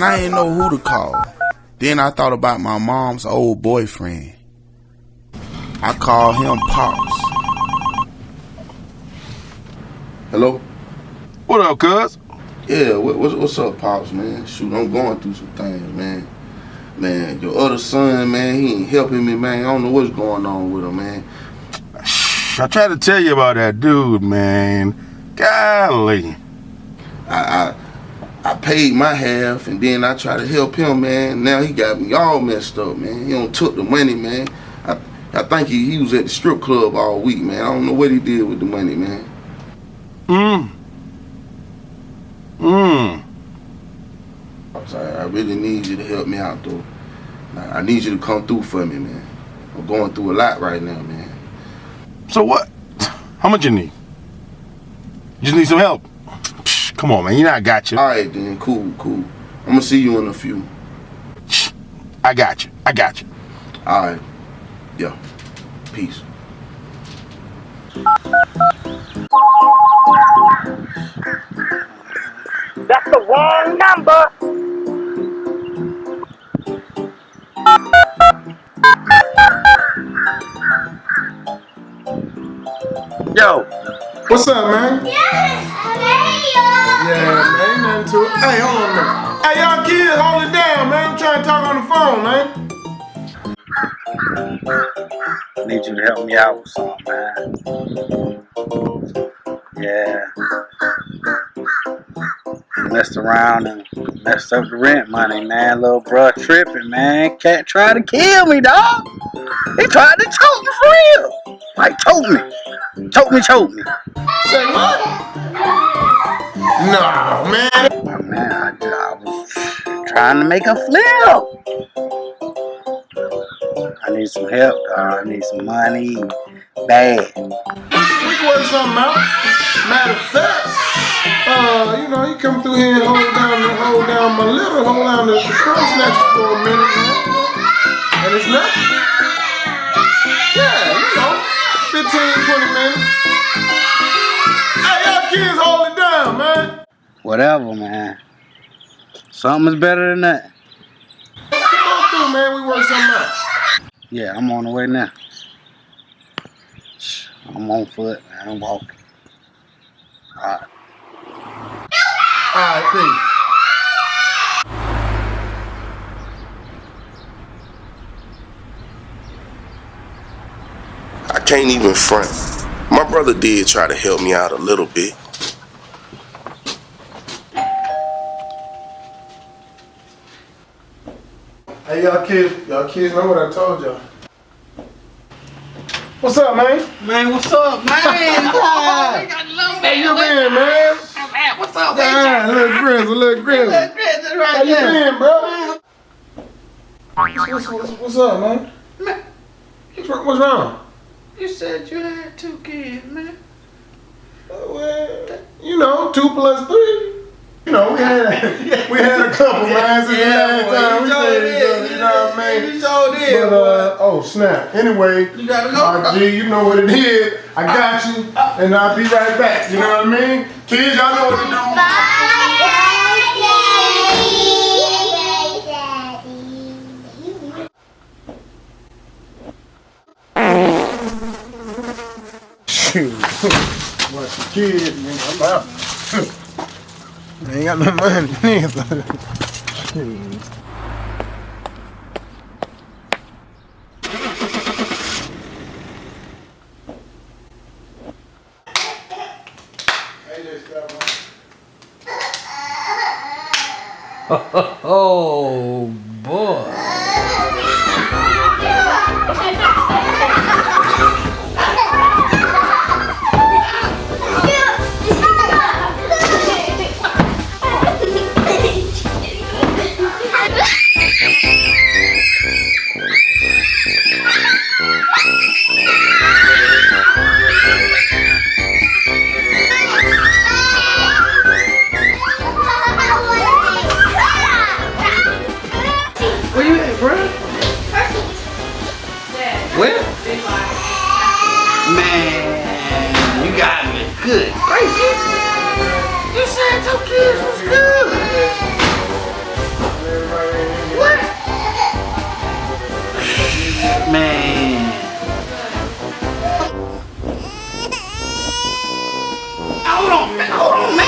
Man, I ain't know who to call. Then I thought about my mom's old boyfriend. I called him Pops. Hello? What up, cuz? Yeah, what's up, Pops, man? Shoot, I'm going through some things, man. Man, your other son, man, he ain't helping me, man. I don't know what's going on with him, man. I tried to tell you about that dude, man. Golly. I paid my half, and then I tried to help him, man. Now he got me all messed up, man. He done took the money, man. I think he was at the strip club all week, man. I don't know what he did with the money, man. I'm sorry, I really need you to help me out, though. I need you to come through for me, man. I'm going through a lot right now, man. So what? How much you need? You just need some help? Come on, man. You know I got you. All right, then. Cool. I'm gonna see you in a few. I got you. All right. Yeah. Peace. That's the wrong number. Yo. What's up, man? Yes, Yeah, man, ain't nothing to it. Hey, hold on a minute. Hey, y'all kids, hold it down, man. I'm trying to talk on the phone, man. I need you to help me out with something, man. Yeah. Messed around and messed up the rent money, man. Little bruh tripping, man. Cat tried to kill me, dog. He tried to choke me for real. Like, choke me. Say what? Nah, man. Man, I was trying to make a flip. I need some help, dog. I need some money. Bad. We can work something out. Matter of fact, you come through here and hold down the crumb snatcher for a minute, man. And it's nothing. Yeah, 15, 20 minutes. Hey, y'all kids, hold it down, man. Whatever, man. Something is better than that. Come on through, man. We work something out. Yeah, I'm on the way now. I'm on foot, man. I'm walking. Alright. Alright, peace. I can't even front. My brother did try to help me out a little bit. Hey, y'all kids know what I told y'all. What's up, man? Man, what's up, man? How you been, man? Man, what's up, Yeah, little grizzle. How you been, bro? What's up, man? What's wrong? You said you had 2 kids, man. Well, 2 plus 3. We had a couple, man, since the last time we said each other, you know what I mean? You sure did, But, oh, snap. Anyway, You gotta go. G, you know what it is. I got you, and I'll be right back, you know what I mean? Kids, y'all know what to do. Shoot. Watch the kids, man. I'm out. I ain't got no money neither. Shoot. Oh boy. Where you at, bro? Where? Man, you got me good. Gracious. You said your kids was good. hold on,